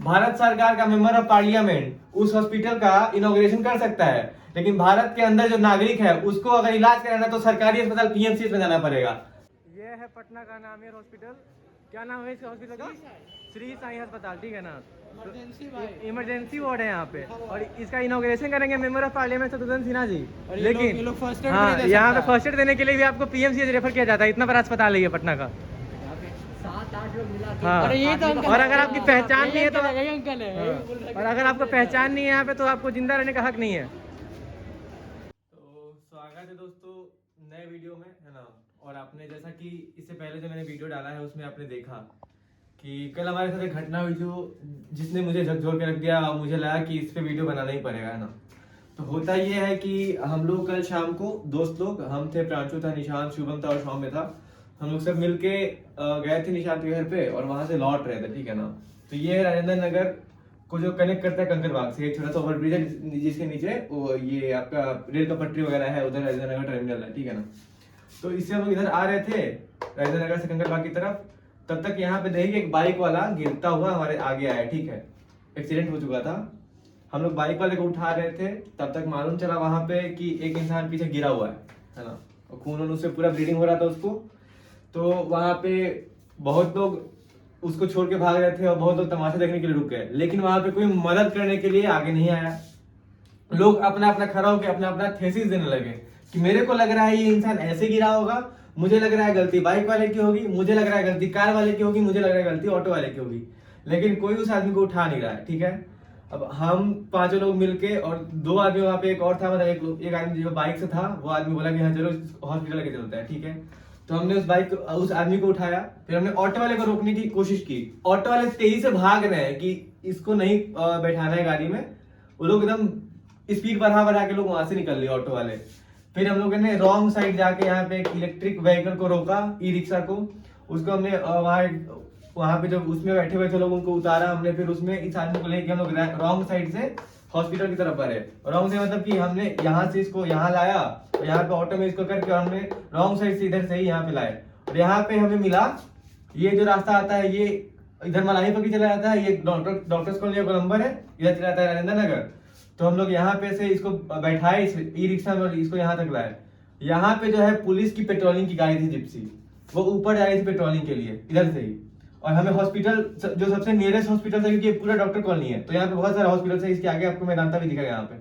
भारत सरकार का member of parliament उस हॉस्पिटल का इनॉग्रेशन कर सकता है, लेकिन भारत के अंदर जो नागरिक है उसको अगर इलाज कराना तो सरकारी अस्पताल पीएमसीएच में जाना पड़ेगा। ये है पटना का नामियर हॉस्पिटल। क्या नाम है इस हॉस्पिटल का? श्री साई अस्पताल, ठीक है ना। इमरजेंसी वार्ड है यहाँ पे, और इसका इनॉग्रेशन करेंगे member of parliament Shatrughan Sinha ji. लेकिन हाँ, यहाँ पे फर्स्ट एड देने के लिए भी आपको पीएमसीएच रेफर किया जाता है। इतना बड़ा अस्पताल है ये पटना का। 7-8 लोग मिला के। हाँ, और अगर आपकी पहचान नहीं है तो अंकल है, और अगर आपको पहचान नहीं है यहाँ पे तो आपको जिंदा रहने का हक नहीं है। तो स्वागत है दोस्तों नए वीडियो में, है ना। और आपने जैसा कि इससे पहले जो मैंने वीडियो डाला है उसमें आपने देखा कि कल हमारे साथ एक घटना हुई जो जिसने मुझे झकझोर के रख दिया, और मुझे लगा कि इस पे वीडियो बनाना ही पड़ेगा, है ना। तो होता ये है कि हम लोग कल शाम को दोस्त लोग, हम थे, प्रांशु था, निशांत, शुभम था और सौम्य था, हम लोग सब मिलके गए थे निशांत के घर पे और वहां से लौट रहे थे, ठीक है ना। तो ये राजेंद्र नगर को जो कनेक्ट करता है कंकड़बाग से, एक छोटा सा ओवरब्रिज है जिसके नीचे वो ये आपका रेल का पटरी वगैरह है, उधर राजेंद्र नगर टर्मिनल है, ठीक है ना। तो इससे हम लोग इधर आ रहे थे राजेंद्र नगर से कंकड़बाग की तरफ, तब तक यहाँ पे देखिए एक बाइक वाला गिरता हुआ हमारे आगे आया, ठीक है। एक्सीडेंट हो चुका था, हम लोग बाइक वाले को उठा रहे थे, तब तक मालूम चला वहां पे कि एक इंसान पीछे गिरा हुआ है ना, और खून उससे पूरा ब्लीडिंग हो रहा था उसको। तो वहां पे बहुत लोग उसको छोड़ के भाग रहे थे और बहुत लोग तमाशा देखने के लिए रुक गए, लेकिन वहां पे कोई मदद करने के लिए आगे नहीं आया। लोग अपना अपना खड़ा होकर अपना अपना थेसिस देने लगे कि मेरे को लग रहा है ये इंसान ऐसे गिरा होगा, मुझे लग रहा है गलती बाइक वाले की होगी, मुझे लग रहा है गलती कार वाले की होगी, मुझे लग रहा है गलती ऑटो वाले की होगी, लेकिन कोई उस आदमी को उठा नहीं रहा है, ठीक है। अब हम पांचों लोग मिलके, और दो आदमी वहां पे, एक और था, मतलब एक आदमी जो बाइक से था, वो आदमी बोला कि हाँ चलो हॉस्पिटल लेके चलता है, ठीक है। तो हमने उस आदमी को उठाया, फिर हमने ऑटो वाले को रोकने की कोशिश की। ऑटो वाले तेजी से भाग रहे हैं कि इसको नहीं बैठाना है गाड़ी में, वो लोग एकदम स्पीड बढ़ा के लोग वहां से निकल लिए ऑटो वाले। फिर हम लोगों ने रॉन्ग साइड जाके यहाँ पे एक इलेक्ट्रिक व्हीकल को रोका, ई रिक्शा को, उसको हमने वहां पे जो उसमें बैठे हुए थे लोग उनको उतारा हमने, फिर उसमें इस आदमी को लेके हम लोग रॉन्ग साइड से हॉस्पिटल की तरफ बढ़े। रॉन्ग से मतलब कि हमने यहाँ से इसको यहाँ लाया, और यहाँ पे ऑटो में इसको करके हमने रॉन्ग साइड से इधर से ही यहाँ पे लाए, और यहाँ पे हमें मिला ये जो रास्ता आता है, ये इधर मलाई पकी चला जाता है, ये डॉक्टर्स कॉलोनी का नंबर है, इधर चला जाता है राजेंद्र नगर। तो हम लोग यहाँ पे से इसको बैठाए इस ई रिक्शा में, इसको यहाँ तक लाए। यहाँ पे जो है पुलिस की पेट्रोलिंग की गाड़ी थी जिप्सी, वो ऊपर जा रही थी पेट्रोलिंग के लिए इधर से ही, और हमें हॉस्पिटल जो सबसे नियरेस्ट हॉस्पिटल है, क्योंकि पूरा डॉक्टर कॉलोनी है, तो यहाँ पे बहुत सारे हॉस्पिटल है, इसके आगे आपको मेदांता भी दिखेगा यहाँ पे।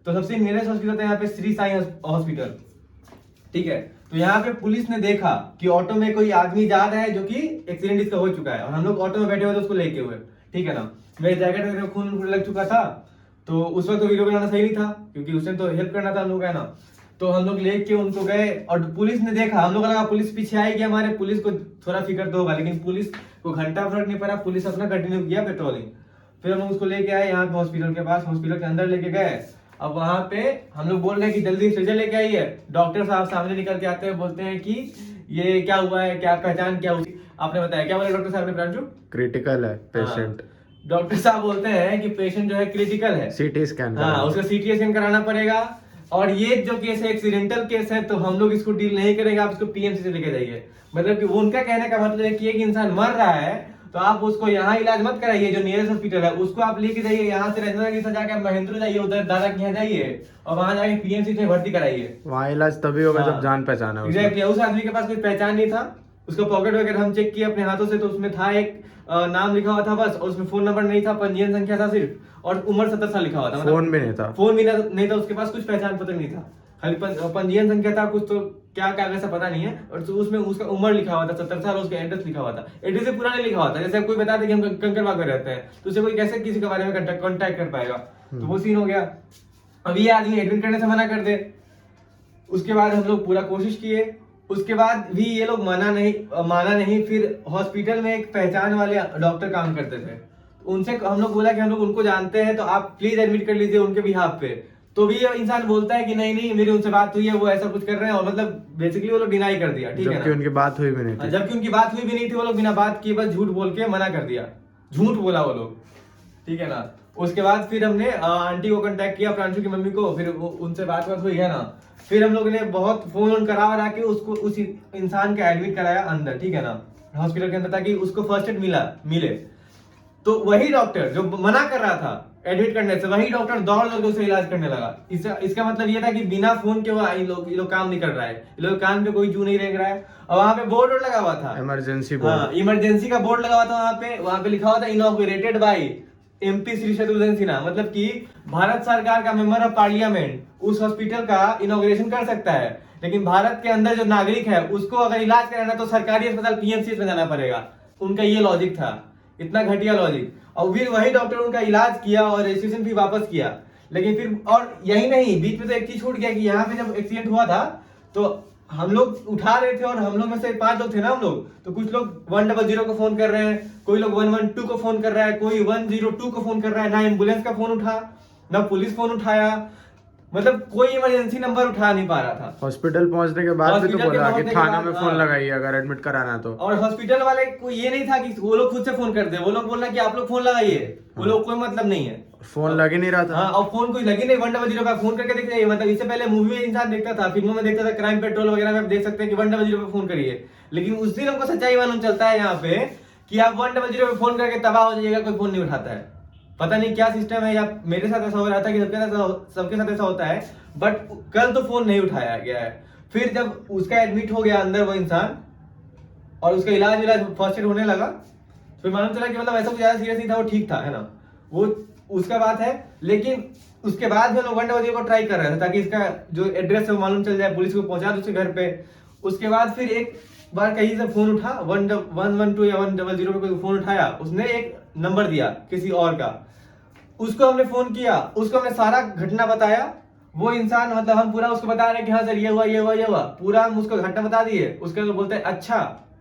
तो सबसे नियरेस्ट हॉस्पिटल था यहाँ पे श्री साई हॉस्पिटल, ठीक है। तो यहाँ पे पुलिस ने देखा कि ऑटो में कोई आदमी जा रहा है जो कि एक्सीडेंट इसका हो चुका है, और हम लोग ऑटो में बैठे हुए थे उसको लेके हुए, ठीक है ना। मेरे जैकेट में खून लग चुका था, तो उस वक्त तो वीडियो बनाना सही नहीं था, क्योंकि उसने तो हेल्प करना था हम लोग, है ना। तो हम लोग लेके उनको गए, और पुलिस ने देखा, हम लोग लगा पुलिस पीछे आएगी हमारे, पुलिस को थोड़ा फिक्र तो होगा, लेकिन पुलिस को घंटा फर्क नहीं पड़ा, पुलिस अपना कंटिन्यू किया पेट्रोलिंग। फिर हम लोग उसको लेके आए यहाँ पे हॉस्पिटल के पास, हॉस्पिटल के अंदर लेके गए। अब वहां पे हम लोग बोल रहे हैं कि जल्दी स्ट्रेचर लेके आइए। डॉक्टर साहब सामने निकल के आते हैं, बोलते हैं कि ये क्या हुआ है, क्या पहचान क्या हुई, आपने बताया क्या बोले डॉक्टर साहब ने प्रांशु? क्रिटिकल है पेशेंट। डॉक्टर साहब बोलते हैं कि पेशेंट जो है क्रिटिकल है, सीटी स्कैन, हाँ उसका सीटी स्कैन कराना पड़ेगा, और ये जो केस है एक्सीडेंटल केस है, तो हम लोग इसको डील नहीं करेंगे, आप इसको पीएमसी से लेके जाइए। मतलब कि वो उनका कहने का मतलब है कि एक इंसान मर रहा है तो आप उसको यहाँ इलाज मत कराइए, जो नियरेस्ट हॉस्पिटल है उसको आप लेके जाइए, यहाँ से राजेंद्र की जाके महेंद्र जाइए, उधर दादा के यहाँ जाइए, और वहां जाके पीएमसी में भर्ती कराइए। वहाँ इलाज तभी होगा जब जान पहचान है। एग्जैक्टली, उस आदमी के पास कोई पहचान नहीं था, उसका पॉकेट वगैरह हम चेक किए अपने हाथों से, तो उसमें था एक नाम लिखा हुआ था बस, और उसमें फोन नंबर नहीं था, पंजीयन संख्या था सिर्फ, और उम्र 17 साल लिखा हुआ था, फोन भी नहीं था, फोन भी नहीं था उसके पास, कुछ पहचान पत्र नहीं था, खाली पंजीयन संख्या था, कुछ तो क्या कागज सा पता नहीं है, और तो उसमें उसका उम्र लिखा हुआ था 17 साल, उसका एड्रेस लिखा हुआ था, एड्रेस से पुराने लिखा हुआ था। जैसे कोई बता दे कि हम कंकड़बाग में रहते हैं, तो उसे कोई कैसे किसी के बारे में कांटेक्ट कर पाएगा, तो वो सीन हो गया। अब ये आदमी एडमिट करने से मना कर दे, उसके बाद हम लोग पूरा कोशिश किए, उसके बाद भी ये लोग माना नहीं। फिर हॉस्पिटल में एक पहचान वाले डॉक्टर काम करते थे, उनसे हम लोग बोला कि हम लोग उनको जानते हैं, तो आप प्लीज एडमिट कर लीजिए उनके बिहाफ पे। तो भी ये इंसान बोलता है कि नहीं मेरी उनसे बात हुई है, वो ऐसा कुछ कर रहे हैं, और मतलब बेसिकली वो लोग डिनाई कर दिया, ठीक है ना। जबकि उनकी बात हुई भी नहीं थी, जबकि उनकी बात हुई भी नहीं थी, वो लोग बिना बात किए बस झूठ बोल के मना कर दिया, झूठ बोला वो लोग, ठीक है ना। उसके बाद फिर हमने आंटी को कांटेक्ट किया, प्रांशु की मम्मी को, फिर उनसे बात हुई है ना। फिर हम लोग ने बहुत फोन करा के उसको उस इंसान का एडमिट कराया अंदर, ठीक है ना, हॉस्पिटल के अंदर, ताकि उसको फर्स्ट एड मिले। तो वही डॉक्टर जो मना कर रहा था एडमिट करने से, वही डॉक्टर दौड़ लगे उसे इलाज करने लगा। इसका मतलब ये था कि बिना फोन के वो ये लोग काम नहीं कर रहा है, ये लोग कान पे कोई जू नहीं रेंग रहा है। और वहां पे बोर्ड लगा हुआ था, इमरजेंसी बोर्ड। हाँ, इमरजेंसी का बोर्ड लगा हुआ था वहां पे लिखा हुआ था inaugurated by MP Shri Shatrughan Sinha, मतलब कि भारत सरकार का मेंबर ऑफ पार्लियामेंट उस हॉस्पिटल का इनॉग्रेशन कर सकता है, लेकिन भारत के अंदर जो नागरिक है उसको अगर इलाज कराना तो सरकारी अस्पताल PMC में जाना पड़ेगा। उनका ये लॉजिक था, इतना घटिया लॉजिक। और फिर वही डॉक्टर उनका इलाज किया और रजिस्ट्रेशन फी वापस किया। लेकिन फिर और यही नहीं, बीच में तो एक चीज छूट गया कि यहाँ पे जब एक्सीडेंट हुआ था तो हम लोग उठा रहे थे और हम लोग में से 5 लोग थे ना हम लोग, तो कुछ लोग 100 को फोन कर रहे हैं, कोई लोग 112 को फोन कर रहा है, कोई 102 को फोन कर रहा है। ना एम्बुलेंस का फोन उठा, ना पुलिस फोन उठाया, मतलब कोई इमरजेंसी नंबर उठा नहीं पा रहा था। हॉस्पिटल पहुंचने के बाद भी तो बोला कि थाना में फोन हाँ। लगाइए अगर एडमिट कराना तो। और हॉस्पिटल वाले को ये नहीं था कि वो लोग खुद से फोन करते, वो लोग बोल रहे कि आप लोग फोन लगाइए, वो लोग कोई मतलब नहीं है, फोन लग ही नहीं रहा था। हाँ, और फोन कोई लगी नहीं। 100 पे फोन करके देख जाइए, मतलब इससे पहले मूवी में इंसान देखता था, फिल्मों में देखता था, क्राइम पेट्रोल वगैरह में आप देख सकते हैं कि 100 पे फोन करिए। लेकिन उस दिन हमको सच्चाई मालूम चलता है यहाँ पे कि आप 100 पे फोन करके तबाह हो जाइएगा, कोई फोन नहीं उठाता है। पता नहीं क्या सिस्टम है, या मेरे साथ ऐसा हो रहा था कि सबके साथ ऐसा होता है, बट कल तो फोन नहीं उठाया गया है। फिर जब उसका एडमिट हो गया अंदर वो इंसान और उसका इलाज फर्स्ट एड होने लगा, फिर मालूम चला कि मतलब ऐसा कुछ ज्यादा सीरियस नहीं था, वो ठीक था, है ना, वो उसका बात है। लेकिन उसके बाद भी लोग 100 को ट्राई कर रहे थे ताकि इसका जो एड्रेस है वो मालूम चल जाए, पुलिस को पहुंचा दो उसके घर पे। उसके बाद फिर एक बार कहीं से फोन उठा, 112 या 100 पे कोई फोन उठाया, उसने एक नंबर दिया किसी और का, उसको हमने फोन किया, उसको हमने सारा घटना बताया। वो इंसान, मतलब हम पूरा उसको बता रहे कि हाँ सर ये हुआ ये हुआ ये हुआ, पूरा हम उसको घटना बता दिए। उसके बाद बोलते हैं अच्छा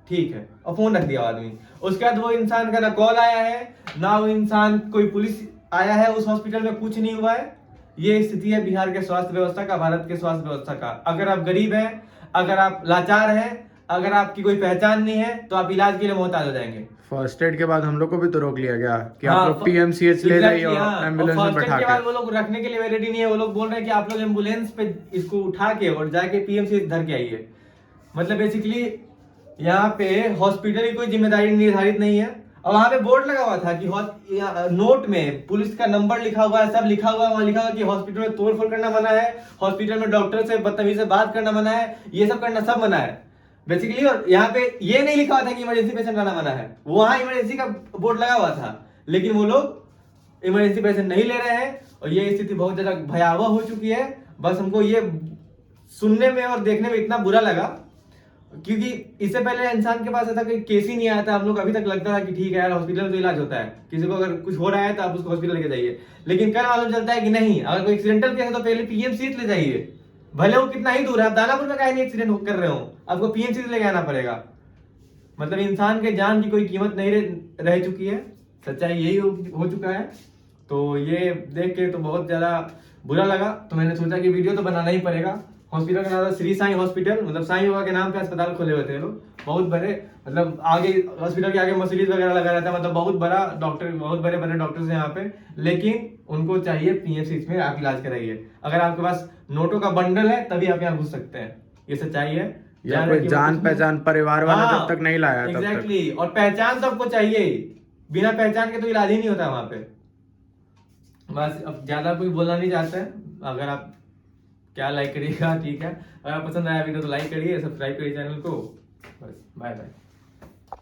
ठीक है, और फोन रख दिया आदमी। उसके बाद वो इंसान का ना कॉल आया है, ना वो इंसान कोई पुलिस आया है उस हॉस्पिटल में, कुछ नहीं हुआ है। ये स्थिति है बिहार के स्वास्थ्य व्यवस्था का, भारत के स्वास्थ्य व्यवस्था का। अगर आप गरीब हैं, अगर आप लाचार हैं, अगर आपकी कोई पहचान नहीं है तो आप इलाज के लिए मोहताज हो जाएंगे। फर्स्ट एड के बाद हम लोग को भी तो रोक लिया गया कि आप लोग PMCH ले जाइए और एम्बुलेंस में बैठा के बाद वो लोग रखने के लिए रेडी नहीं है। वो लोग बोल रहे हैं कि आप लोग एम्बुलेंस पे इसको उठा के और जाके PMCH धर के आइए। मतलब बेसिकली यहाँ पे हॉस्पिटल की कोई जिम्मेदारी निर्धारित नहीं है। और वहां पे बोर्ड लगा हुआ था कि नोट में पुलिस का नंबर लिखा हुआ है, सब लिखा हुआ है। वहां लिखा हुआ है कि हॉस्पिटल में तोड़फोड़ करना मना है, हॉस्पिटल में डॉक्टर से बदतमीजी से बात करना मना है, ये सब करना सब मना है बेसिकली। और यहाँ पे ये नहीं लिखा हुआ था कि इमरजेंसी पेशेंट आना मना है, वहां इमरजेंसी का बोर्ड लगा हुआ था, लेकिन वो लोग इमरजेंसी पेशेंट नहीं ले रहे हैं। और ये स्थिति बहुत ज्यादा भयावह हो चुकी है। बस हमको ये सुनने में और देखने में इतना बुरा लगा, क्योंकि इससे पहले इंसान के पास ऐसा कोई केस ही नहीं आया था। हम लोग अभी तक लगता था कि ठीक है यार हॉस्पिटल में तो इलाज होता है, किसी को अगर कुछ हो रहा है तो आप उसको हॉस्पिटल लेके जाइए। लेकिन कल मालूम चलता है कि नहीं, अगर कोई एक्सीडेंटल केस है तो पहले PMCH ले जाइए, भले वो कितना ही दूर है। आप दानापुर में कहीं एक्सीडेंट कर रहे हो, आपको PMCH लेके आना पड़ेगा। मतलब इंसान के जान की कोई कीमत नहीं रह चुकी है, सच्चाई यही हो चुका है। तो ये देख के तो बहुत ज्यादा बुरा लगा, तो मैंने सोचा कि वीडियो तो बनाना ही पड़ेगा। हॉस्पिटल का नाम था श्री साईं हॉस्पिटल, मतलब साईं बाबा के नाम पे अस्पताल खोले हुए थे लोग, बहुत बड़े। मतलब आगे हॉस्पिटल के आगे मशीनरीज वगैरह लगा रहता है, मतलब बहुत बड़ा डॉक्टर, बहुत बड़े बड़े डॉक्टर्स हैं यहाँ पे। लेकिन उनको चाहिए PMCH में आप इलाज कराइए। अगर आपके पास नोटों का बंडल है तभी आप यहाँ घुस सकते हैं, ये सच्चाई है। या कोई जान पहचान परिवार वाला जब तक नहीं लाया तब एग्जैक्टली। और पहचान तो आपको चाहिए, बिना पहचान के तो इलाज ही नहीं होता वहां पे। बस अब ज्यादा कोई बोलना नहीं चाहता है। अगर आप क्या लाइक करिएगा ठीक है, अगर आप पसंद आया वीडियो तो लाइक करिए, सब्सक्राइब करिए चैनल को। बस बाय बाय।